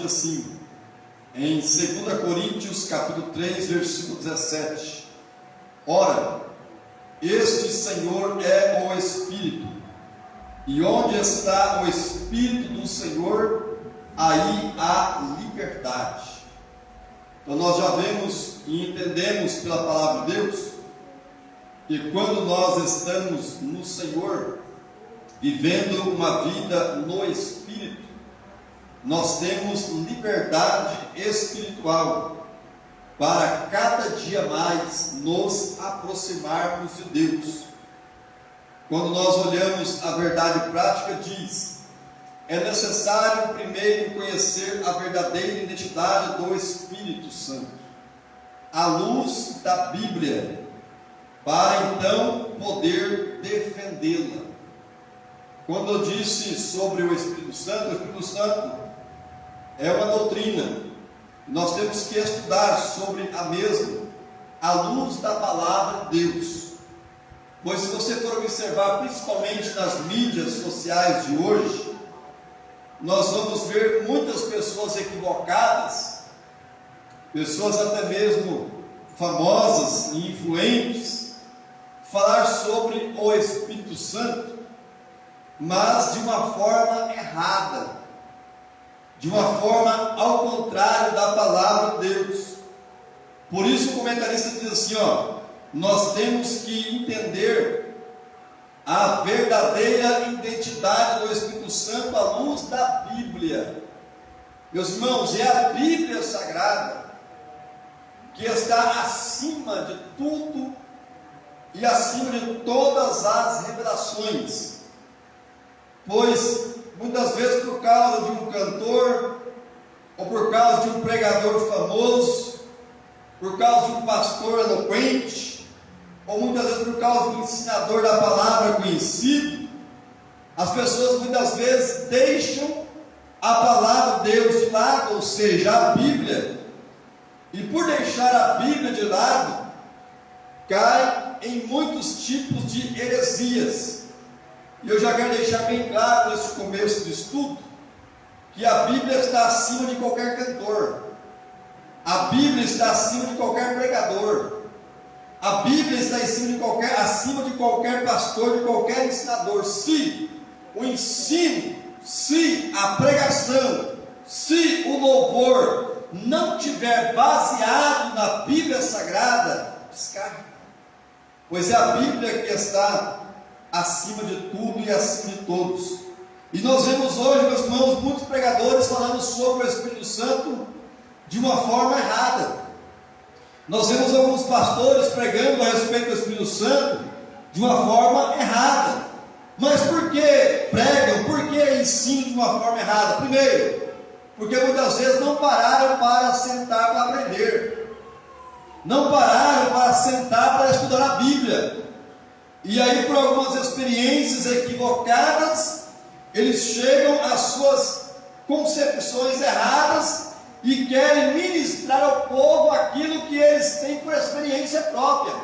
assim, em 2 Coríntios capítulo 3, versículo 17: ora, este Senhor é o Espírito, e onde está o Espírito do Senhor, aí há liberdade. Então nós já vemos e entendemos pela palavra de Deus que quando nós estamos no Senhor, vivendo uma vida no Espírito, nós temos liberdade espiritual para cada dia mais nos aproximarmos de Deus. Quando nós olhamos a verdade prática, diz: é necessário primeiro conhecer a verdadeira identidade do Espírito Santo, à luz da Bíblia, para então poder defendê-la. Quando eu disse sobre o Espírito Santo é uma doutrina. Nós temos que estudar sobre a mesma, à luz da palavra de Deus. Pois se você for observar, principalmente nas mídias sociais de hoje, nós vamos ver muitas pessoas equivocadas, pessoas até mesmo famosas e influentes, falar sobre o Espírito Santo, mas de uma forma errada, de uma forma ao contrário da palavra de Deus. Por isso o comentarista diz assim, nós temos que entender a verdadeira identidade do Espírito Santo à luz da Bíblia. Meus irmãos, é a Bíblia Sagrada que está acima de tudo e acima de todas as revelações. Pois muitas vezes por causa de um cantor, ou por causa de um pregador famoso, por causa de um pastor eloquente, ou muitas vezes por causa de um ensinador da palavra conhecido, as pessoas muitas vezes deixam a palavra de Deus de lado, ou seja, a Bíblia, e por deixar a Bíblia de lado, cai em muitos tipos de heresias. E eu já quero deixar bem claro nesse começo do estudo, que a Bíblia está acima de qualquer cantor, a Bíblia está acima de qualquer pregador, a Bíblia está acima de qualquer pastor, de qualquer ensinador. Se o ensino, se a pregação, se o louvor não tiver baseado na Bíblia Sagrada, descarga. Pois é a Bíblia que está acima de tudo e acima de todos. E nós vemos hoje, meus irmãos, muitos pregadores falando sobre o Espírito Santo de uma forma errada. Nós vemos alguns pastores pregando a respeito do Espírito Santo de uma forma errada. Mas por que pregam? Por que ensinam de uma forma errada? Primeiro, porque muitas vezes não pararam para sentar para aprender, não pararam para sentar para estudar a Bíblia. E aí, por algumas experiências equivocadas, eles chegam às suas concepções erradas e querem ministrar ao povo aquilo que eles têm por experiência própria.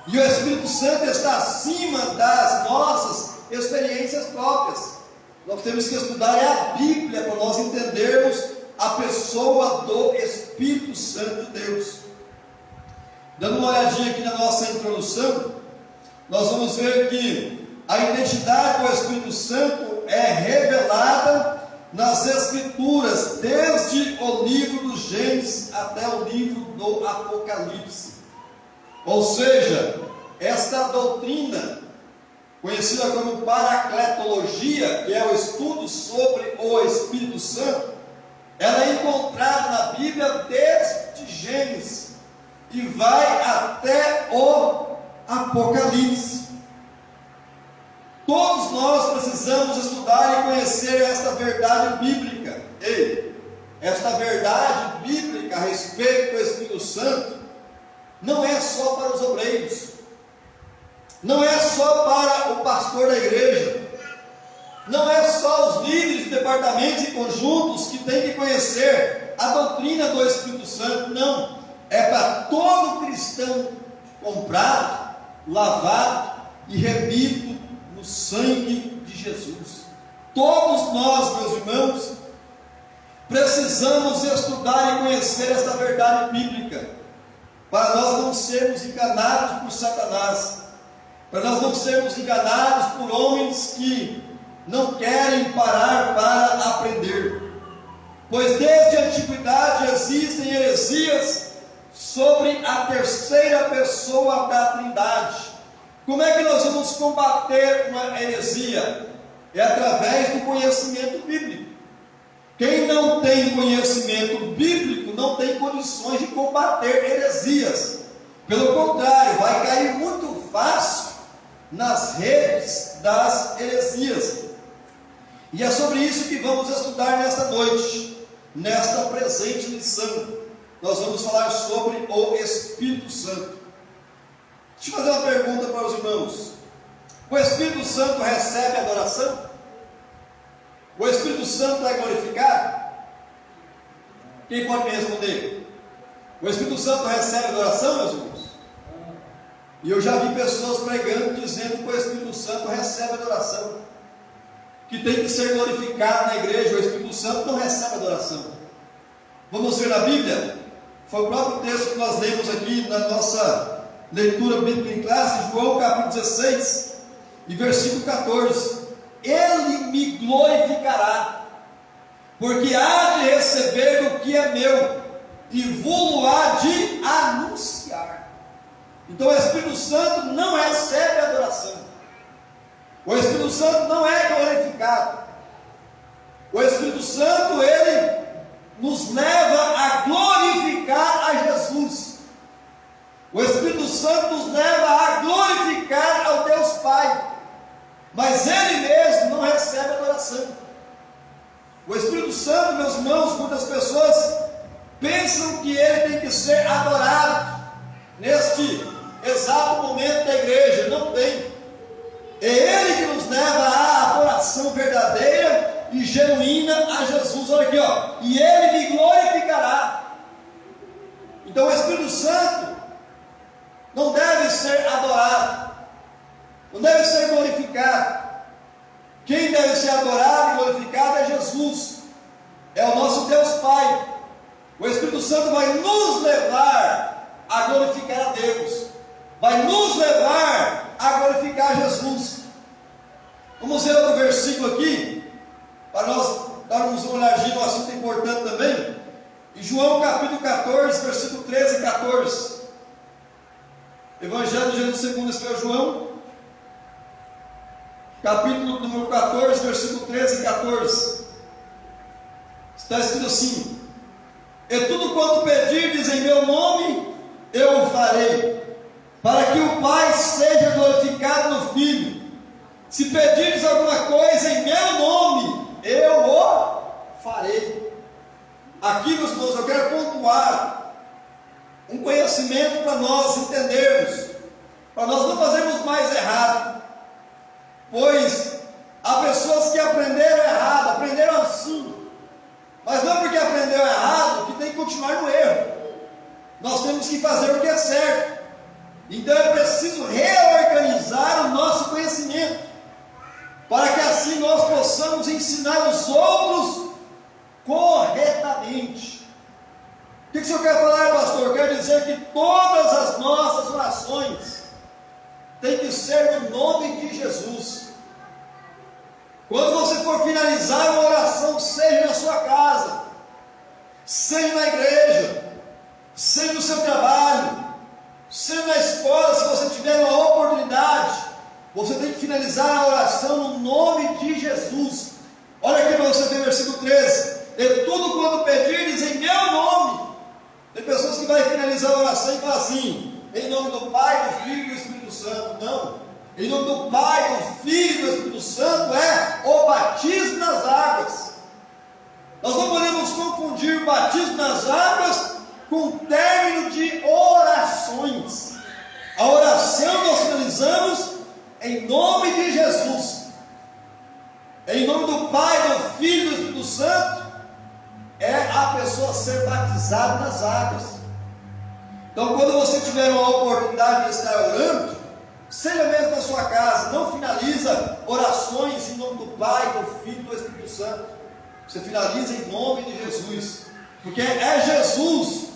E o Espírito Santo está acima das nossas experiências próprias. Nós temos que estudar a Bíblia para nós entendermos a pessoa do Espírito Santo de Deus. Dando uma olhadinha aqui na nossa introdução, nós vamos ver que a identidade do Espírito Santo é revelada nas Escrituras, desde o livro do Gênesis até o livro do Apocalipse. Ou seja, esta doutrina, conhecida como paracletologia, que é o estudo sobre o Espírito Santo, ela é encontrada na Bíblia desde Gênesis e vai até o Apocalipse. Todos nós precisamos estudar e conhecer esta verdade bíblica. Esta verdade bíblica a respeito do Espírito Santo não é só para os obreiros, não é só para o pastor da igreja, não é só os líderes de departamentos e conjuntos que têm que conhecer a doutrina do Espírito Santo. Não, é para todo cristão comprado, lavado e remido no sangue de Jesus. Todos nós, meus irmãos, precisamos estudar e conhecer esta verdade bíblica, para nós não sermos enganados por Satanás, para nós não sermos enganados por homens que não querem parar para aprender. Pois desde a antiguidade existem heresias sobre a terceira pessoa da Trindade. Como é que nós vamos combater uma heresia? É através do conhecimento bíblico. Quem não tem conhecimento bíblico não tem condições de combater heresias. Pelo contrário, vai cair muito fácil nas redes das heresias. E é sobre isso que vamos estudar nesta noite, nesta presente lição. Nós vamos falar sobre o Espírito Santo. Deixa eu fazer uma pergunta para os irmãos. O Espírito Santo recebe adoração? O Espírito Santo é glorificado? Quem pode me responder? O Espírito Santo recebe adoração, meus irmãos? E eu já vi pessoas pregando, dizendo que o Espírito Santo recebe adoração, que tem que ser glorificado na igreja. O Espírito Santo não recebe adoração. Vamos ver na Bíblia? Foi o próprio texto que nós lemos aqui na nossa leitura bíblica em classe, João capítulo 16 e versículo 14. Ele me glorificará, porque há de receber o que é meu, e vou-lo há de anunciar. Então o Espírito Santo não recebe adoração. O Espírito Santo não é glorificado. O Espírito Santo, ele nos leva a glorificar a Jesus. O Espírito Santo nos leva a glorificar ao Deus Pai. Mas ele mesmo não recebe adoração. O Espírito Santo, meus irmãos, muitas pessoas pensam que ele tem que ser adorado neste exato momento da igreja. Não tem. É ele que nos leva à adoração verdadeira e genuína a Jesus. Olha aqui, ó. E ele me glorificará. Então o Espírito Santo não deve ser adorado, não deve ser glorificado. Quem deve ser adorado e glorificado é Jesus, é o nosso Deus Pai. O Espírito Santo vai nos levar a glorificar a Deus, vai nos levar a glorificar Jesus. Vamos ver outro versículo aqui, para nós darmos uma olhadinha no assunto importante também. Em João capítulo 14, versículo 13 e 14. Evangelho de Jesus segundo escreveu João, capítulo número 14, versículo 13 e 14. Está escrito assim: e tudo quanto pedirdes em meu nome, eu o farei, para que o Pai seja glorificado no Filho. Se pedirdes alguma coisa em meu nome, eu o farei. Aqui, meus irmãos, eu quero pontuar um conhecimento para nós entendermos, para nós não fazermos mais errado. Pois há pessoas que aprenderam errado, aprenderam assim, mas não porque aprendeu errado que tem que continuar no erro. Nós temos que fazer o que é certo. Então é preciso reorganizar o nosso conhecimento, para que assim nós possamos ensinar os outros corretamente. O que o senhor quer falar, pastor? Quer dizer que todas as nossas orações têm que ser no nome de Jesus. Quando você for finalizar uma oração, seja na sua casa, seja na igreja, seja no seu trabalho, seja na escola, se você tiver uma oportunidade, você tem que finalizar a oração no nome de Jesus. Olha aqui para você ver o versículo 13: e tudo quanto pedirdes em meu nome. Tem pessoas que vão finalizar a oração e falam assim: em nome do Pai, do Filho e do Espírito Santo. Não. Em nome do Pai, do Filho e do Espírito Santo é o batismo nas águas. Nós não podemos confundir o batismo nas águas com o término de orações. A oração nós finalizamos em nome de Jesus. Em nome do Pai, do Filho e do Espírito Santo é a pessoa ser batizada nas águas. Então, quando você tiver uma oportunidade de estar orando, seja mesmo na sua casa, não finaliza orações em nome do Pai, do Filho e do Espírito Santo. Você finaliza em nome de Jesus. Porque é Jesus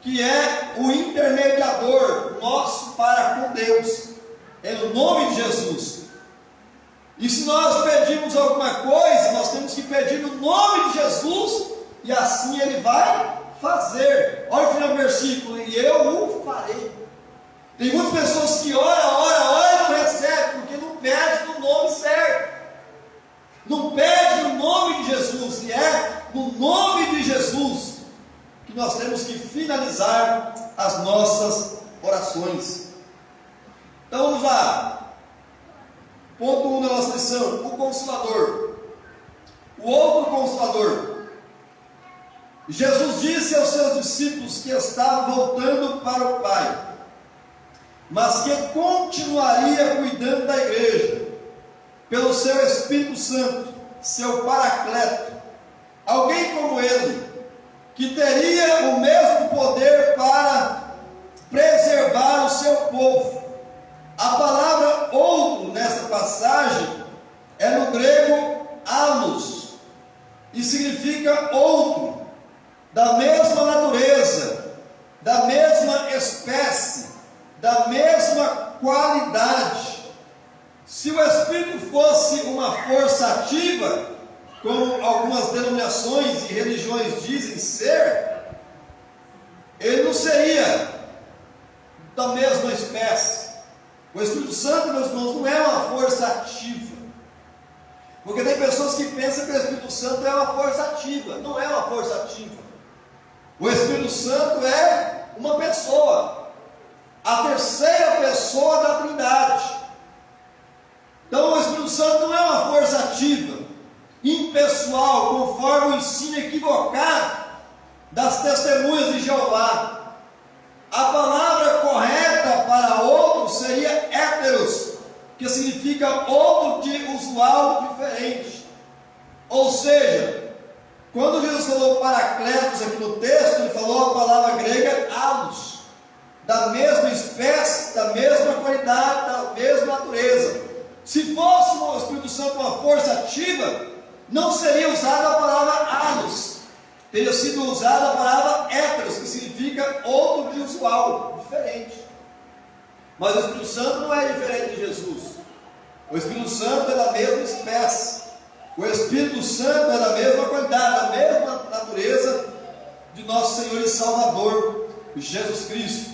que é o intermediador nosso para com Deus. É no nome de Jesus. E se nós pedimos alguma coisa, nós temos que pedir no nome de Jesus, e assim Ele vai fazer. Olha o final do versículo: e eu o farei. Tem muitas pessoas que oram e não recebem, porque não pedem no nome certo. Não pede no nome de Jesus, e é no nome de Jesus que nós temos que finalizar as nossas orações. Então vamos lá. Ponto 1 da nossa lição: o Consolador. O outro Consolador. Jesus disse aos seus discípulos que estava voltando para o Pai, mas que continuaria cuidando da igreja, pelo seu Espírito Santo, seu Paracleto, alguém como Ele, que teria o mesmo poder para preservar o seu povo. A palavra outro nessa passagem é no grego allos, e significa outro, da mesma natureza, da mesma espécie, da mesma qualidade. Se o Espírito fosse uma força ativa, como algumas denominações e religiões dizem ser, ele não seria da mesma espécie. O Espírito Santo, meus irmãos, não é uma força ativa. Porque tem pessoas que pensam que o Espírito Santo é uma força ativa. Não é uma força ativa. O Espírito Santo é uma pessoa, a terceira pessoa da Trindade. Então o Espírito Santo não é uma força ativa, impessoal, conforme o ensino equivocado das testemunhas de Jeová. A palavra correta para outro seria héteros, que significa outro de usual diferente. Ou seja, quando Jesus falou paracletos aqui no texto, ele falou a palavra grega allos, da mesma espécie, da mesma qualidade, da mesma natureza. Se fosse o Espírito Santo uma força ativa, não seria usada a palavra allos, teria sido usada a palavra héteros, que significa outro de usual, diferente. Mas o Espírito Santo não é diferente de Jesus. O Espírito Santo é da mesma espécie. O Espírito Santo é da mesma qualidade, da mesma natureza de nosso Senhor e Salvador, Jesus Cristo.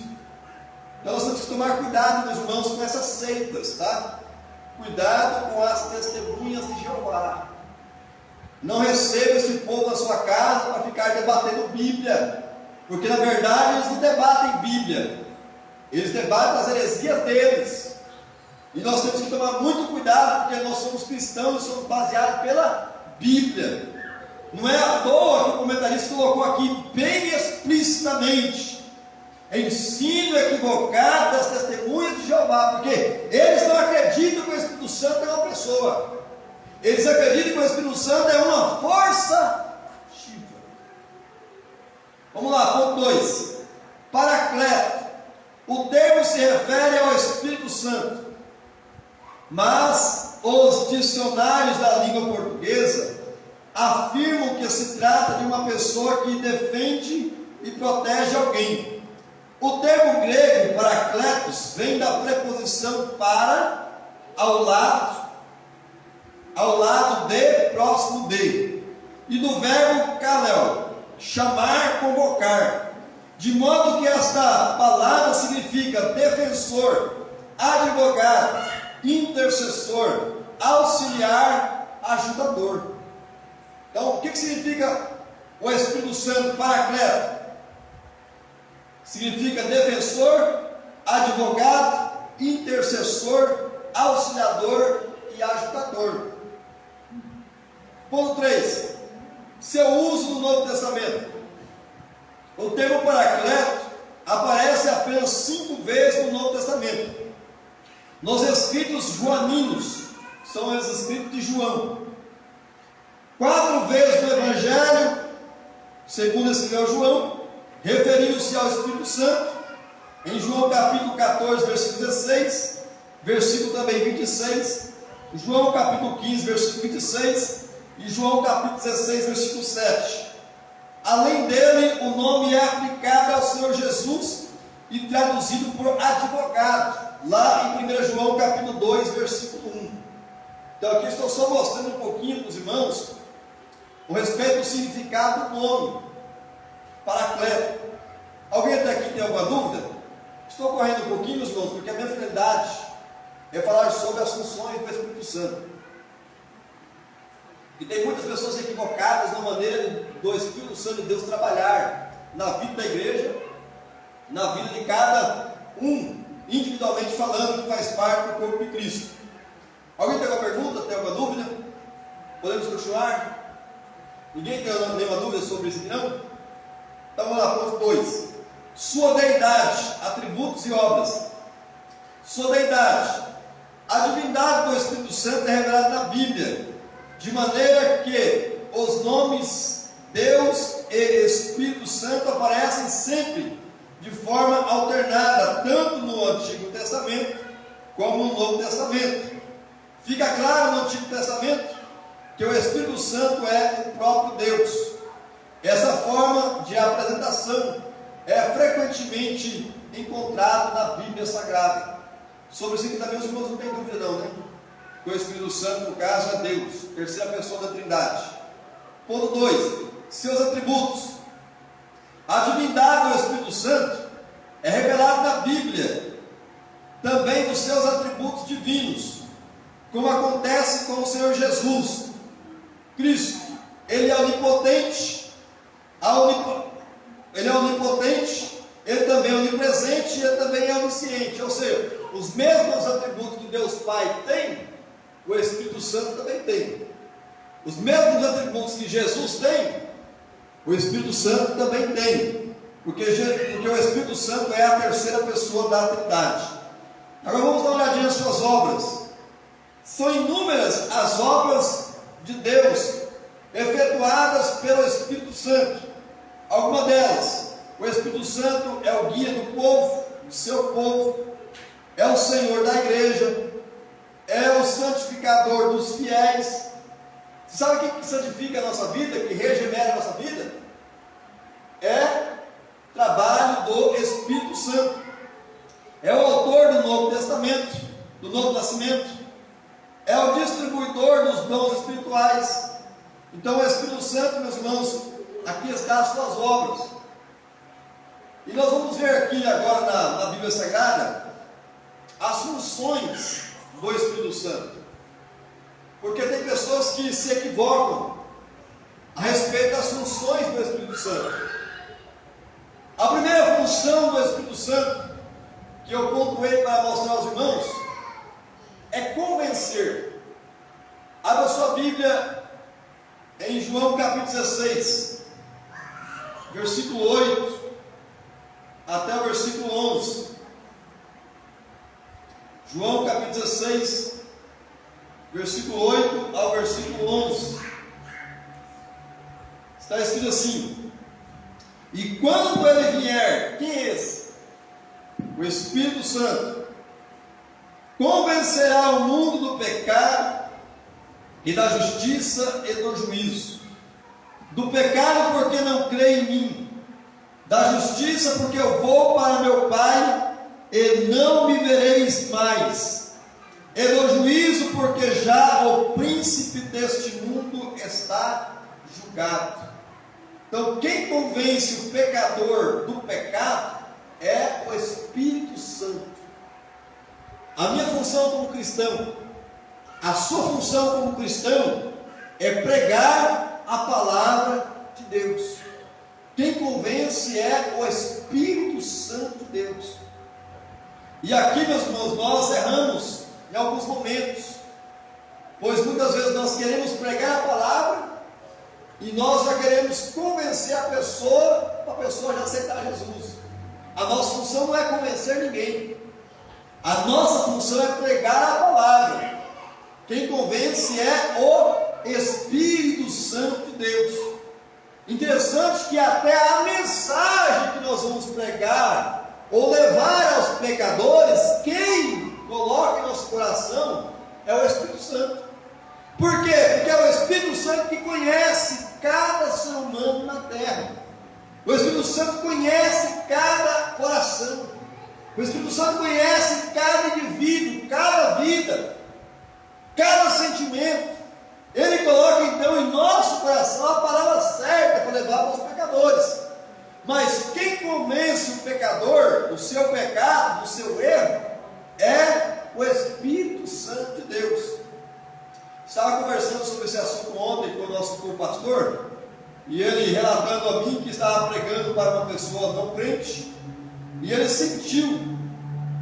Então nós temos que tomar cuidado, meus irmãos, com essas seitas, tá? Cuidado com as testemunhas de Jeová. Não receba esse povo na sua casa para ficar debatendo Bíblia, porque na verdade eles não debatem Bíblia, eles debatem as heresias deles. E nós temos que tomar muito cuidado, porque nós somos cristãos e somos baseados pela Bíblia. Não é à toa que o comentarista colocou aqui bem explicitamente: ensino equivocado das testemunhas de Jeová, porque eles não acreditam que o Espírito Santo é uma pessoa, eles acreditam que o Espírito Santo é uma força ativa. Vamos lá, ponto 2. Paracleto. O termo se refere ao Espírito Santo, mas os dicionários da língua portuguesa afirmam que se trata de uma pessoa que defende e protege alguém. O termo grego paracletos vem da preposição para, ao lado de, próximo de, e do verbo kaleo, chamar, convocar, de modo que esta palavra significa defensor, advogado, intercessor, auxiliar, ajudador. Então, o que significa o Espírito Santo paracleto? Significa defensor, advogado, intercessor, auxiliador e ajudador. Ponto 3. Seu uso no Novo Testamento. O termo paracleto aparece apenas 5 vezes no Novo Testamento. Nos escritos joaninos, são os escritos de João. 4 vezes no Evangelho, segundo escreveu João, referindo-se ao Espírito Santo, em João capítulo 14, versículo 16, versículo também 26, João capítulo 15, versículo 26, e João capítulo 16, versículo 7. Além dele, o nome é aplicado ao Senhor Jesus e traduzido por advogado, lá em 1 João capítulo 2, versículo 1. Então aqui estou só mostrando um pouquinho para os irmãos o respeito do significado do nome Paracleto. Alguém até aqui tem alguma dúvida? Estou correndo um pouquinho, meus irmãos, porque a minha finalidade é falar sobre as funções do Espírito Santo. E tem muitas pessoas equivocadas na maneira do Espírito Santo de Deus trabalhar na vida da igreja, na vida de cada um, individualmente falando, que faz parte do corpo de Cristo. Alguém tem alguma pergunta? Tem alguma dúvida? Podemos continuar? Ninguém tem nenhuma dúvida sobre isso aqui, não? Então vamos lá, ponto 2. Sua deidade, atributos e obras. Sua deidade. A divindade do Espírito Santo é revelada na Bíblia, de maneira que os nomes Deus e Espírito Santo aparecem sempre de forma alternada, tanto no Antigo Testamento como no Novo Testamento. Fica claro no Antigo Testamento que o Espírito Santo é o próprio Deus. Essa forma de apresentação é frequentemente encontrada na Bíblia Sagrada. Sobre isso aqui também os irmãos não têm dúvida não, né? Que o Espírito Santo, no caso, é Deus, terceira pessoa da Trindade. Ponto 2. Seus atributos. A divindade do Espírito Santo é revelada na Bíblia, também dos seus atributos divinos, como acontece com o Senhor Jesus Cristo. Ele é onipotente, ele é onipotente, ele também é onipresente e ele também é onisciente. Ou seja, os mesmos atributos que Deus Pai tem, o Espírito Santo também tem. Os mesmos atributos que Jesus tem, o Espírito Santo também tem. Porque o Espírito Santo é a terceira pessoa da Trindade. Agora vamos dar uma olhadinha nas suas obras. São inúmeras as obras de Deus efetuadas pelo Espírito Santo. Algumas delas, o Espírito Santo é o guia do povo, do seu povo, é o Senhor da igreja, é o santificador dos fiéis. Você sabe o que santifica a nossa vida, que regenera a nossa vida? É trabalho do Espírito Santo. É o autor do Novo Testamento, do Novo Nascimento, é o distribuidor dos dons espirituais. Então o Espírito Santo, meus irmãos, aqui está as suas obras. E nós vamos ver aqui agora na Bíblia Sagrada as funções do Espírito Santo. Porque tem pessoas que se equivocam a respeito das funções do Espírito Santo. A primeira função do Espírito Santo, que eu pontuei para mostrar aos irmãos, é convencer. Abra sua Bíblia em João capítulo 16, versículo 8 até o versículo 11. João capítulo 16, versículo 8 ao versículo 11. Está escrito assim: e quando ele vier, quem é esse? O Espírito Santo convencerá o mundo do pecado e da justiça e do juízo. Do pecado, porque não crê em mim; da justiça, porque eu vou para meu Pai e não me vereis mais; e do juízo, porque já o príncipe deste mundo está julgado. Então, quem convence o pecador do pecado é o Espírito Santo. A minha função como cristão, a sua função como cristão, é pregar a palavra de Deus. Quem convence é o Espírito Santo de Deus. E aqui, meus irmãos, nós erramos em alguns momentos, pois muitas vezes nós queremos pregar a palavra e nós já queremos convencer a pessoa, para a pessoa já aceitar Jesus. A nossa função não é convencer ninguém. A nossa função é pregar a palavra. Quem convence é o Espírito Santo de Deus. Interessante que até a mensagem que nós vamos pregar ou levar aos pecadores, quem coloca em nosso coração é o Espírito Santo. Por quê? Porque é o Espírito Santo que conhece cada ser humano na terra. O Espírito Santo conhece cada coração. O Espírito Santo conhece cada indivíduo, cada vida, cada sentimento. Ele coloca então em nosso coração a palavra certa para levar para os pecadores. Mas quem convence o pecador do seu pecado, do seu erro, é o Espírito Santo de Deus. Estava conversando sobre esse assunto ontem com o nosso co-pastor, e ele relatando a mim que estava pregando para uma pessoa não crente, e ele sentiu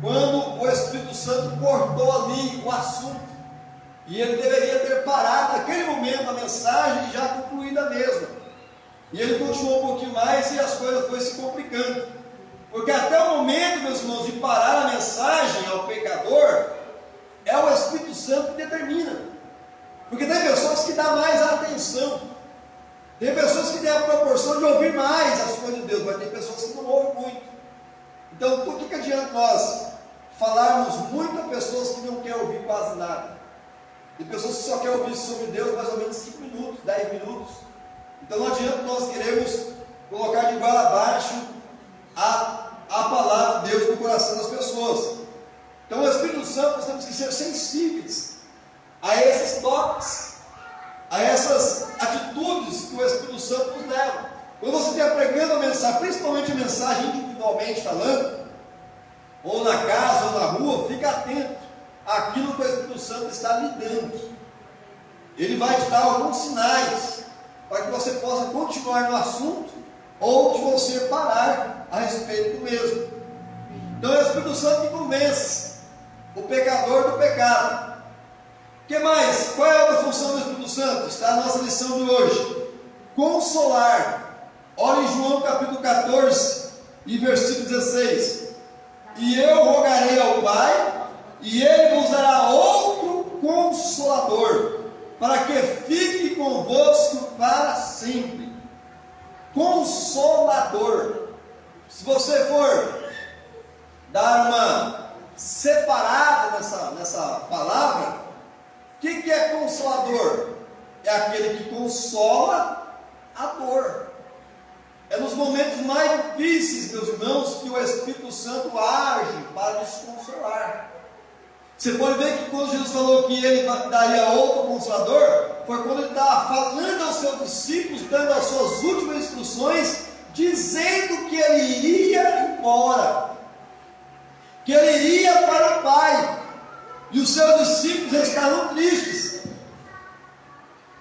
quando o Espírito Santo cortou ali o assunto, e ele deveria ter parado naquele momento a mensagem e já concluído a mesma. E ele continuou um pouquinho mais e as coisas foram se complicando, porque até o momento, meus irmãos, de parar a mensagem ao pecador, é o Espírito Santo que determina. Porque tem pessoas que dão mais atenção, tem pessoas que têm a proporção de ouvir mais as coisas de Deus, mas tem pessoas que não ouvem muito. Então, por que adianta nós falarmos muito a pessoas que não querem ouvir quase nada? Tem pessoas que só querem ouvir sobre Deus mais ou menos 5 minutos, 10 minutos. Então não adianta nós queremos colocar de igual abaixo a palavra de Deus no coração das pessoas. Então o Espírito Santo, nós temos que ser sensíveis a esses toques, a essas atitudes que o Espírito Santo nos leva. Quando você estiver pregando a mensagem, principalmente a mensagem individualmente falando, ou na casa ou na rua, fica atento àquilo que o Espírito Santo está lhe dando. Ele vai te dar alguns sinais para que você possa continuar no assunto ou de você parar a respeito do mesmo. Então é o Espírito Santo que convence o pecador do pecado. O que mais? Qual é a outra função do Espírito Santo? Está na nossa lição de hoje. Consolar. Olha em João capítulo 14 e versículo 16. E eu rogarei ao Pai, e Ele vos dará outro Consolador, para que fique convosco para sempre. Consolador. Se você for dar uma separada nessa palavra, o que é consolador? É aquele que consola a dor. É nos momentos mais difíceis, meus irmãos, que o Espírito Santo age para nos consolar. Você pode ver que quando Jesus falou que Ele daria outro Consolador, foi quando Ele estava falando aos seus discípulos, dando as suas últimas instruções, dizendo que Ele iria embora, que Ele iria para o Pai, e os seus discípulos estavam tristes,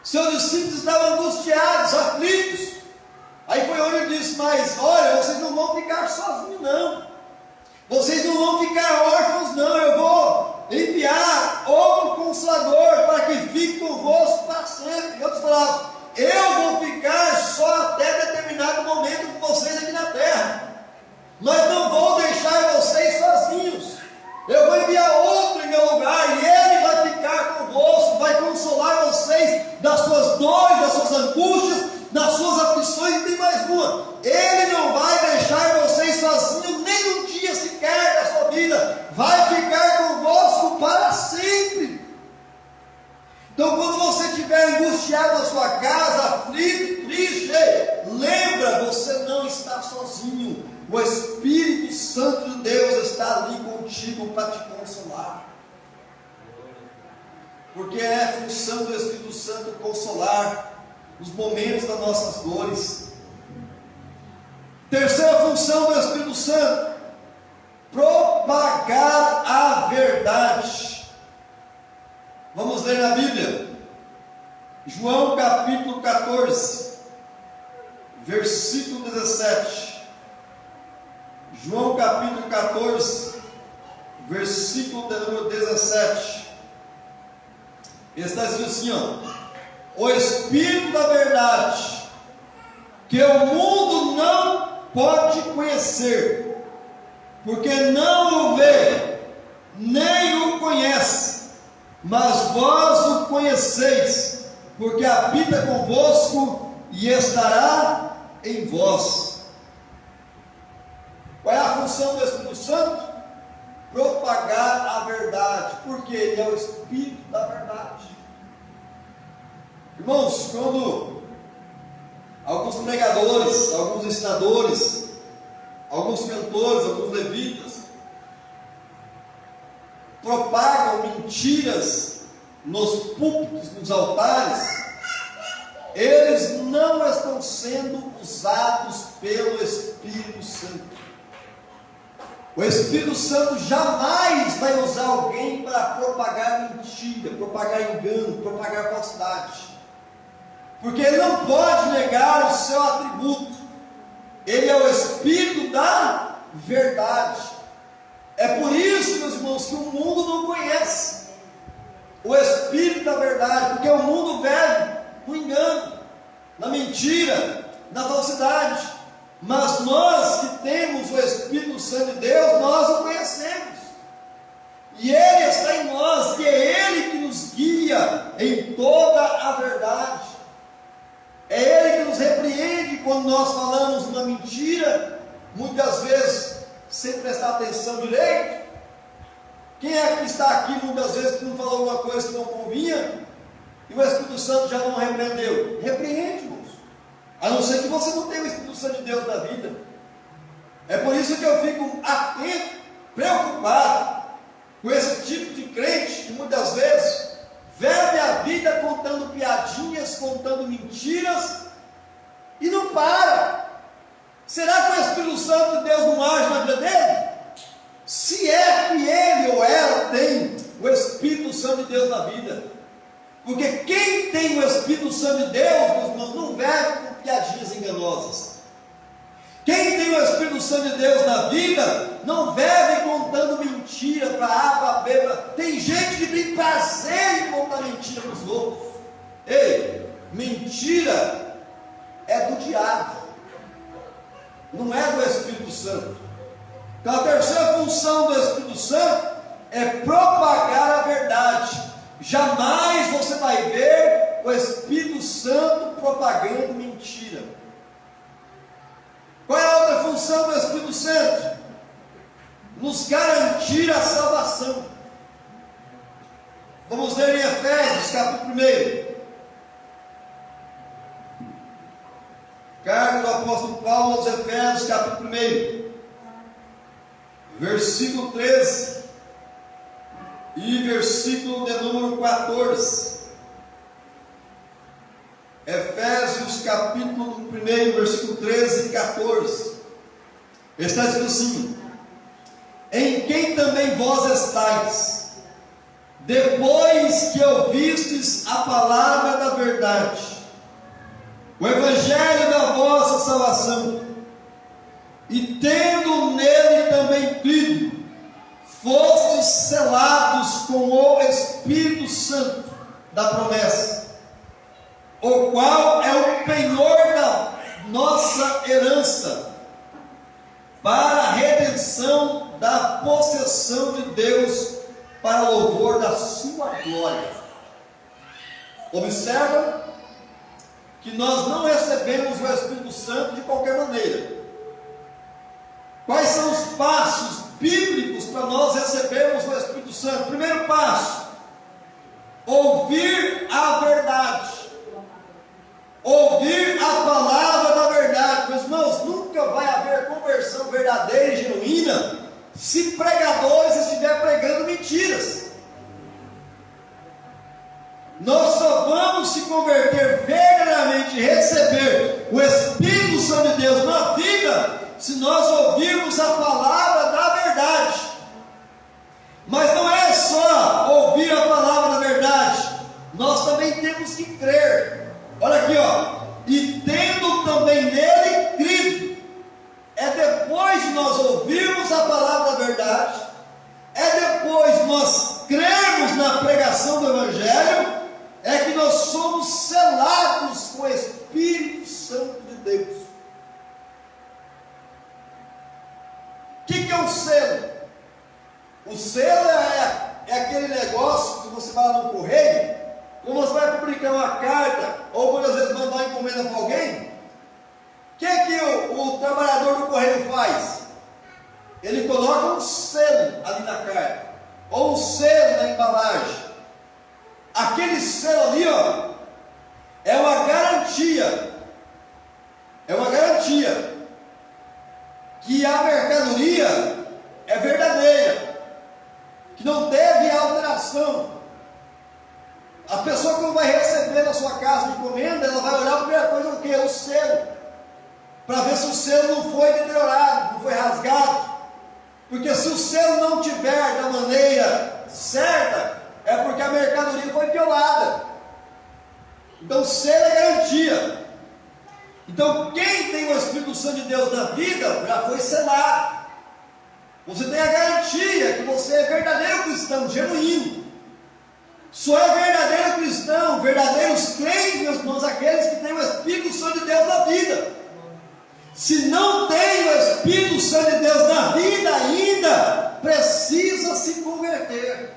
seus discípulos estavam angustiados, aflitos. Aí foi onde Ele disse: mas olha, vocês não vão ficar sozinhos não, vocês não vão ficar órfãos não, eu vou enviar outro Consolador para que fique convosco para sempre. Em outras palavras, eu vou ficar só até determinado momento com vocês aqui na terra, mas não vou deixar vocês sozinhos. Eu vou enviar outro em meu lugar, e Ele vai ficar convosco, vai consolar vocês das suas dores, das suas angústias, das suas aflições, e tem mais uma: Ele não vai deixar vocês sozinhos nem um dia sequer da sua vida, vai ficar convosco para sempre. Então, quando você estiver angustiado na sua casa, aflito, triste, lembra, você não está sozinho. O Espírito Santo de Deus está ali contigo para te consolar. Porque é função do Espírito Santo consolar nos momentos das nossas dores. Terceira função do Espírito Santo: propagar a verdade. Vamos ler na Bíblia, João capítulo 14, versículo 17. João capítulo 14, versículo de número 17. Está escrito assim, o Espírito da verdade, que o mundo não pode conhecer, porque não o vê, nem o conhece, mas vós o conheceis, porque habita convosco e estará em vós. Qual é a função do Espírito Santo? Propagar a verdade, porque Ele é o Espírito da verdade. Irmãos, quando alguns pregadores, alguns ensinadores, alguns cantores, alguns levitas propagam mentiras nos púlpitos, nos altares, eles não estão sendo usados pelo Espírito Santo. O Espírito Santo jamais vai usar alguém para propagar mentira, propagar engano, propagar falsidade. Porque ele não pode negar o seu atributo. Ele é o Espírito da verdade. É por isso, meus irmãos, que o mundo não conhece o Espírito da verdade, porque o mundo vive no engano, na mentira, na falsidade. Mas nós que temos o Espírito Santo de Deus, nós o conhecemos. E Ele está em nós, e é Ele que nos guia em toda a verdade. É Ele que nos repreende quando nós falamos uma mentira, muitas vezes sem prestar atenção direito. Quem é que está aqui muitas vezes que não falou alguma coisa que não convinha, e o Espírito Santo já não repreendeu? Repreende, irmãos. A não ser que você não tenha o Espírito Santo de Deus na vida. É por isso que eu fico atento, preocupado com esse tipo de crente que muitas vezes vive a vida contando piadinhas, contando mentiras e não para. Será que o Espírito Santo de Deus não age na vida dele? Se é que ele ou ela tem o Espírito Santo de Deus na vida. Porque quem tem o Espírito Santo de Deus, meus irmãos, não vive com piadinhas enganosas. Quem tem o Espírito Santo de Deus na vida, não vive contando mentira para A, para B. Tem gente que tem prazer em contar mentira para os outros. Ei, mentira é do diabo, não é do Espírito Santo. Então a terceira função do Espírito Santo é propagar a verdade. Jamais você vai ver o Espírito Santo propagando mentira. Qual é a outra função do Espírito Santo? Nos garantir a salvação. Vamos ler em Efésios, capítulo 1. Carta do apóstolo Paulo aos Efésios, capítulo 1. Versículo 13. E versículo de número 14. Efésios capítulo 1, versículo 13 e 14. Está escrito assim: em quem também vós estáis, depois que ouvistes a palavra da verdade, o evangelho da vossa salvação, e tendo nele também crido, fostes selados com o Espírito Santo da promessa, o qual é o penhor da nossa herança, para a redenção da possessão de Deus, para louvor da sua glória. Observa que nós não recebemos o Espírito Santo de qualquer maneira. Quais são os passos bíblicos para nós recebermos o Espírito Santo? Primeiro passo: ouvir a verdade. Ouvir a palavra da verdade. Meus irmãos, nunca vai haver conversão verdadeira e genuína se pregadores estiverem pregando mentiras. Nós só vamos se converter verdadeiramente e receber o Espírito Santo de Deus na vida se nós ouvirmos a palavra da verdade. Mas não é só ouvir a palavra da verdade, nós também temos que crer. Olha aqui, ó. E tendo também nele crido. É depois de nós ouvirmos a palavra da verdade, é depois de nós crermos na pregação do Evangelho, é que nós somos selados com o Espírito Santo de Deus. O que é um selo? O selo é aquele negócio que você vai lá no correio, quando você vai publicar uma carta, ou muitas vezes mandar uma encomenda para alguém. O que é que o trabalhador do correio faz? Ele coloca um selo ali na carta, ou um selo na embalagem. Aquele selo ali, ó, é uma garantia que a mercadoria é verdadeira, que não teve alteração. A pessoa, quando vai receber na sua casa de encomenda, ela vai olhar a primeira coisa o quê? O selo, para ver se o selo não foi deteriorado, não foi rasgado. Porque se o selo não tiver da maneira certa, é porque a mercadoria foi violada. Então o selo é garantia. Então quem tem o Espírito Santo de Deus na vida, já foi selado. Você tem a garantia que você é verdadeiro cristão, genuíno. Só é verdadeiro cristão, verdadeiros crentes, meus irmãos, aqueles que têm o Espírito Santo de Deus na vida. Se não tem o Espírito Santo de Deus na vida ainda, precisa se converter.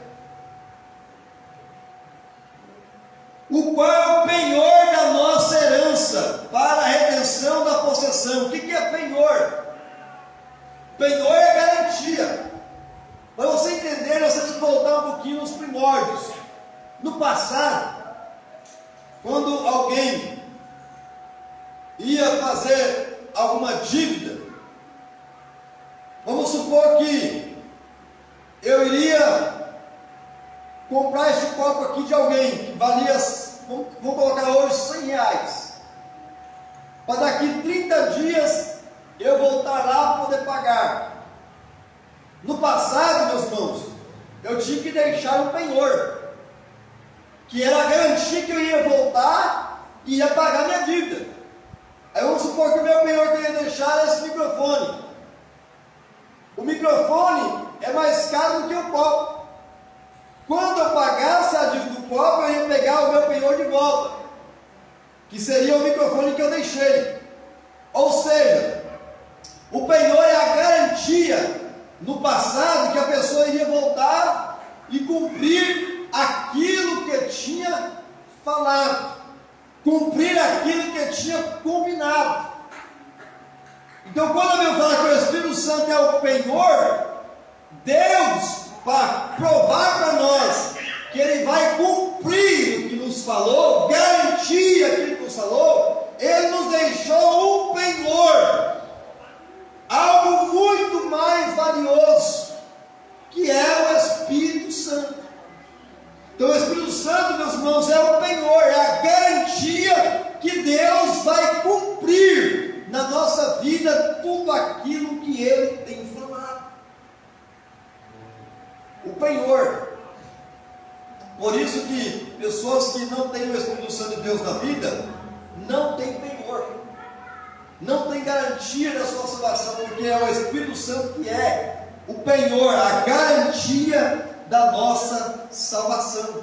O qual é o penhor da nossa herança, para a redenção da possessão. O que é penhor? Penhor é garantia. Para você entender, nós temos que voltar um pouquinho nos primórdios. No passado, quando alguém ia fazer alguma dívida, vamos supor que eu iria comprar este copo aqui de alguém, que valia, vamos colocar hoje, R$100. Para daqui 30 dias eu voltar lá para poder pagar. No passado, meus irmãos, eu tinha que deixar um penhor, que era a garantia que eu ia voltar e ia pagar minha dívida. Aí vamos supor que o meu penhor que eu ia deixar era esse microfone. O microfone é mais caro do que o copo. Quando eu pagasse a dívida do copo, eu ia pegar o meu penhor de volta, que seria o microfone que eu deixei. Ou seja, o penhor é a garantia no passado que a pessoa iria voltar e cumprir aquilo que tinha falado, cumprir aquilo que tinha combinado. Então, quando eu falo que o Espírito Santo é o penhor, Deus, para provar para nós que Ele vai cumprir o que nos falou, garantir aquilo que nos falou, Ele nos deixou um penhor, algo muito mais valioso, que é o Espírito Santo. Então o Espírito Santo, meus irmãos, é o penhor, é a garantia que Deus vai cumprir na nossa vida tudo aquilo que Ele tem falado. O penhor. Por isso que pessoas que não têm o Espírito Santo de Deus na vida, não têm penhor, não tem garantia da sua salvação, porque é o Espírito Santo que é o penhor, a garantia da nossa salvação.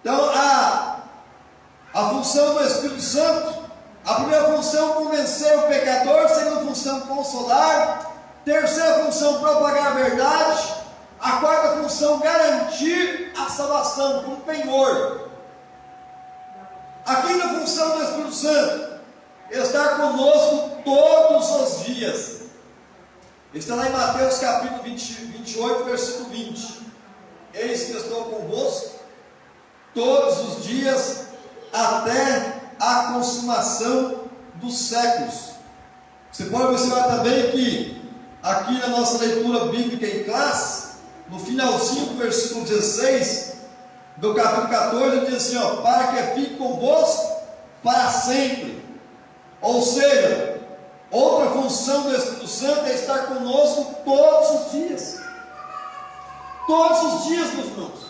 Então a função do Espírito Santo, a primeira função, convencer o pecador; segunda função, consolar; terceira função, propagar a verdade; a quarta função, garantir a salvação como penhor. A quinta função do Espírito Santo, estar conosco todos os dias. Está lá em Mateus capítulo 28, versículo 20. Eis que eu estou convosco todos os dias, até a consumação dos séculos. Você pode observar também que, aqui na nossa leitura bíblica em classe, no finalzinho do versículo 16, do capítulo 14, ele diz assim, ó, para que fique convosco para sempre. Ou seja, outra função do Espírito Santo é estar conosco todos os dias. Todos os dias, meus irmãos.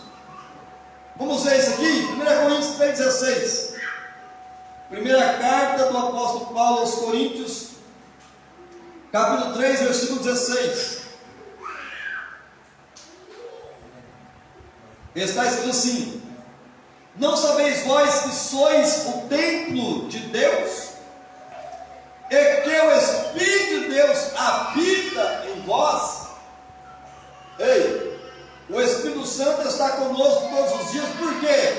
Vamos ver isso aqui? 1 Coríntios 3,16. Primeira carta do apóstolo Paulo aos Coríntios, capítulo 3, versículo 16. Está escrito assim: não sabeis vós que sois o templo de Deus, e que o Espírito de Deus habita em vós? Ei, o Espírito Santo está conosco todos os dias. Por quê?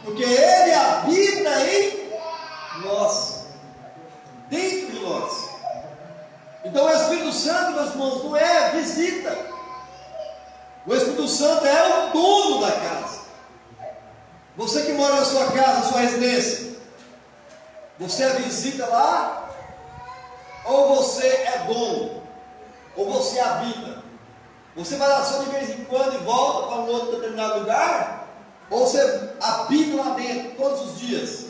Porque Ele habita em nós, dentro de nós. Então o Espírito Santo, meus irmãos, não é visita. O Espírito Santo é o dono da casa. Você que mora na sua casa, na sua residência, você é visita lá? Ou você é dono? Ou você habita? Você vai lá só de vez em quando e volta para um outro determinado lugar? Ou você habita lá dentro todos os dias?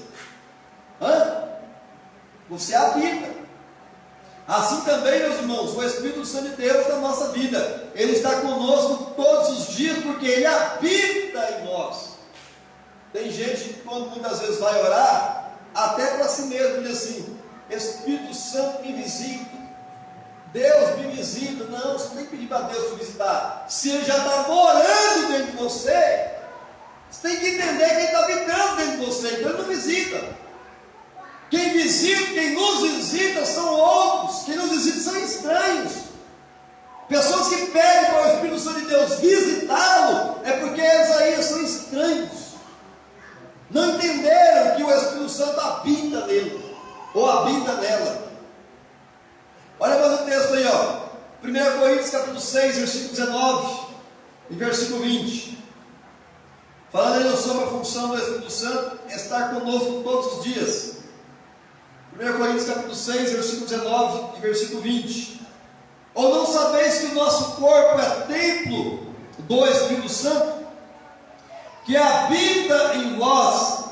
Você habita. Assim também, meus irmãos, o Espírito Santo de Deus na nossa vida, Ele está conosco todos os dias, porque Ele habita em nós. Tem gente que quando muitas vezes vai orar, até para si mesmo, diz assim: Espírito Santo me visita, Deus me visita. Não, você não tem que pedir para Deus te visitar. Se Ele já está morando dentro de você, você tem que entender que Ele está habitando dentro de você, então Ele não visita. Quem visita, quem nos visita são outros, quem nos visita são estranhos. Pessoas que pedem para o Espírito Santo de Deus visitá-lo, é porque eles aí são estranhos. Não entenderam que o Espírito Santo habita nele, ou habita nela. Olha mais o texto aí, ó. 1 Coríntios capítulo 6, versículo 19 e versículo 20. Falando aí sobre a função do Espírito Santo estar conosco todos os dias. 1 Coríntios capítulo 6, versículo 19 e versículo 20. Ou não sabeis que o nosso corpo é templo do Espírito Santo, que habita em vós,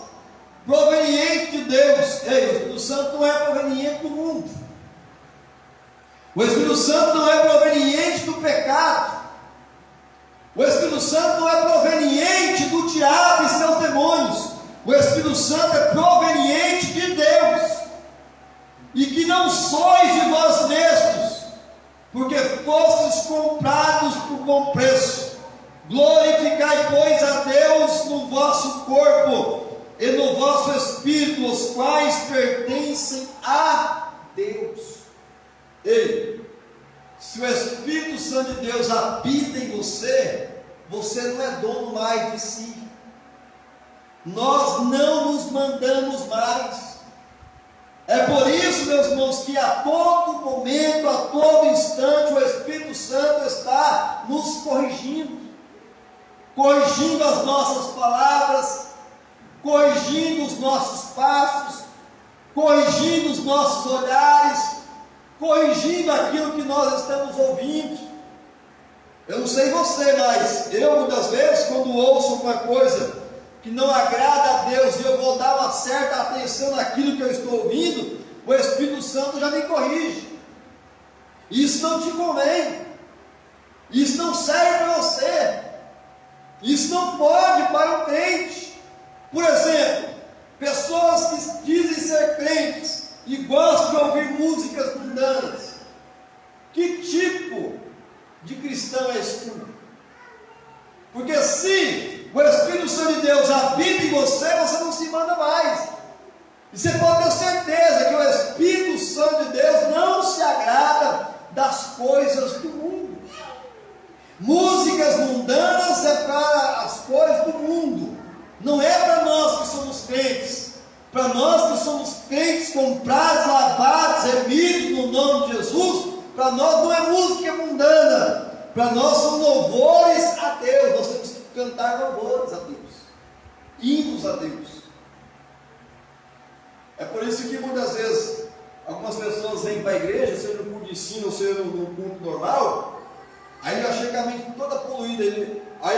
proveniente de Deus? Ei, o Espírito Santo não é proveniente do mundo. O Espírito Santo não é proveniente do pecado. O Espírito Santo não é proveniente do diabo e seus demônios. O Espírito Santo é proveniente de Deus. E que não sois de vós mesmos, porque fostes comprados por bom preço. Glorificai, pois, a Deus no vosso corpo e no vosso espírito, os quais pertencem a Deus. Ei, se o Espírito Santo de Deus habita em você, você não é dono mais de si. Nós não nos mandamos mais. É por isso, meus irmãos, que a todo momento, a todo instante, o Espírito Santo está nos corrigindo, corrigindo as nossas palavras, corrigindo os nossos passos, corrigindo os nossos olhares, corrigindo aquilo que nós estamos ouvindo. Eu não sei você, mas eu muitas vezes, quando ouço alguma coisa que não agrada a Deus, e eu vou dar uma certa atenção naquilo que eu estou ouvindo, o Espírito Santo já me corrige. Isso não te convém, isso não serve para você, isso não pode para o crente. Por exemplo, pessoas que dizem ser crentes e gostam de ouvir músicas mundanas. Que tipo de cristão é esse? Porque se o Espírito Santo de Deus habita em você, você não se manda mais. E você pode ter certeza que o Espírito Santo de Deus não se agrada das coisas do mundo. Músicas mundanas é para as coisas do mundo, não é para nós que somos crentes. Para nós que somos crentes, comprados, lavados, remidos no nome de Jesus, para nós não é música mundana, para nós são louvores a Deus. Nós temos que cantar louvores a Deus, hinos a Deus. É por isso que muitas vezes algumas pessoas vêm para a igreja, seja no culto de ensino ou seja no culto normal, aí já chega a mente toda poluída, aí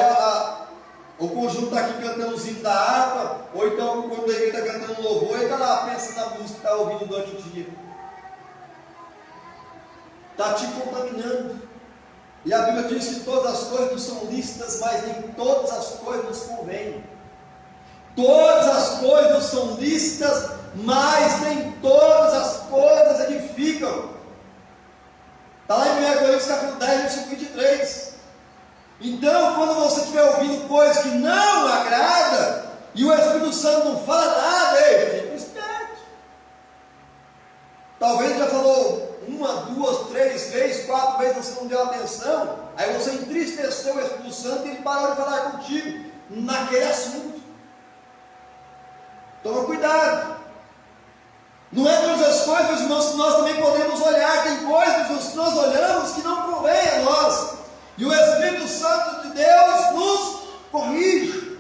o conjunto está aqui cantando os hinos da harpa, ou então quando a igreja está cantando louvor, ele está lá pensando na música que está ouvindo durante o dia. Está te contaminando. E a Bíblia diz que todas as coisas nos são lícitas, mas nem todas as coisas nos convêm. Todas as coisas nos são lícitas, mas nem todas as coisas edificam. Está lá em 1 Coríntios capítulo 10, versículo 23. Então, quando você estiver ouvindo coisas que não agrada, e o Espírito Santo não fala nada, fica esperto. Talvez ele já falou 1, 2, 3 vezes, 4 vezes, você não deu atenção, aí você entristeceu o Espírito Santo e ele parou de falar contigo naquele assunto. Toma cuidado. Não é todas as coisas, meus irmãos, que nós também podemos olhar. Tem coisas que nós olhamos que não convém a nós. E o Espírito Santo de Deus nos corrige.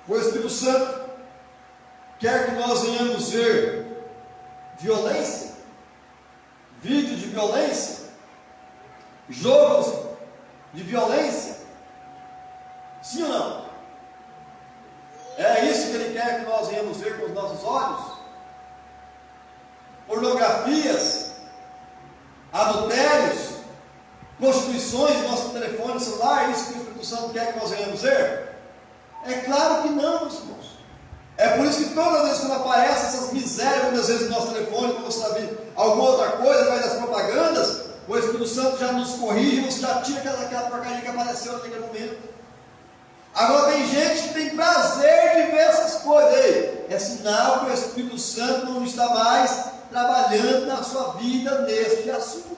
O Espírito Santo quer que nós venhamos ver violência, vídeos de violência, jogos de violência. Sim ou não? É isso que Ele quer que nós venhamos ver com os nossos olhos? Pornografias, adultérios, prostituições no nosso telefone celular, é isso que o Espírito Santo quer que nós venhamos ver? É claro que não, meus irmãos. É por isso que todas as vezes quando aparecem essas misérias, muitas vezes no nosso telefone, quando você está vendo alguma outra coisa, através das propagandas, o Espírito Santo já nos corrige, você já tira aquela porcaria que apareceu naquele momento. Agora tem gente que tem prazer de ver essas coisas. Ei, é sinal que o Espírito Santo não está mais trabalhando na sua vida neste assunto.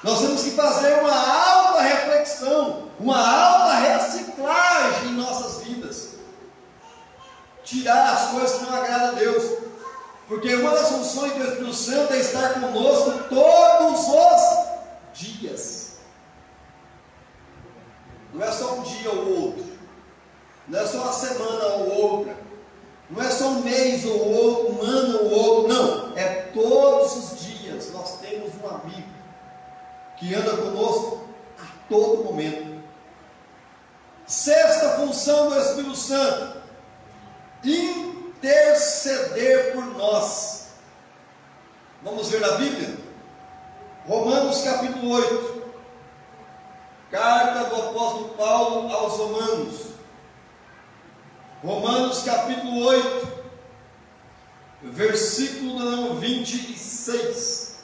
Nós temos que fazer uma alta reflexão, uma alta reciclagem em nossas vidas. Tirar as coisas que não agradam a Deus. Porque uma das funções do Espírito Santo é estar conosco todos os dias. Não é só um dia ou outro. Não é só uma semana ou outra. Não é só um mês ou outro, um ano ou outro. Não. É todos os dias. Nós temos um amigo que anda conosco a todo momento. Sexta função do Espírito Santo: interceder por nós. Vamos ver na Bíblia? Romanos capítulo 8. Carta do apóstolo Paulo aos Romanos. Romanos capítulo 8, versículo número 26.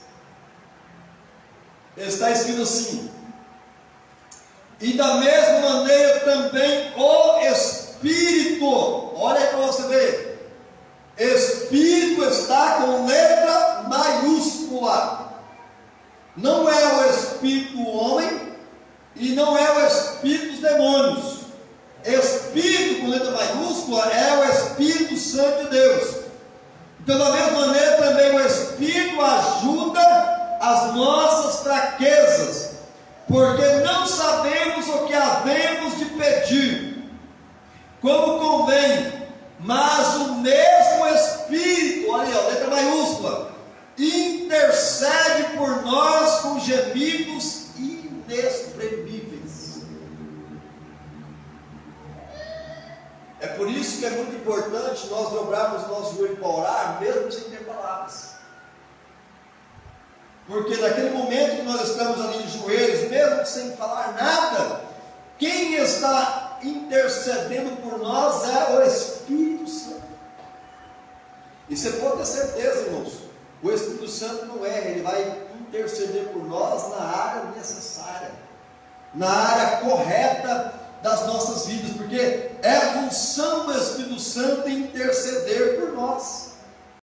Está escrito assim: e da mesma maneira também o Espírito, olha aí para você ver, Espírito está com letra maiúscula, não é o Espírito do homem e não é o Espírito dos demônios. Espírito com letra maiúscula é o Espírito Santo de Deus. Então, da mesma maneira, também o Espírito ajuda as nossas fraquezas, porque não sabemos o que havemos de pedir, como convém, mas o mesmo Espírito, olha aí, letra maiúscula, intercede por nós com gemidos inexprimíveis. É por isso que é muito importante nós dobrarmos o nosso joelho para orar, mesmo sem ter palavras. Porque naquele momento que nós estamos ali de joelhos, mesmo sem falar nada, quem está intercedendo por nós é o Espírito Santo. E você pode ter certeza, irmãos, o Espírito Santo não erra, ele vai interceder por nós na área necessária, na área correta das nossas vidas, porque é a função do Espírito Santo interceder por nós.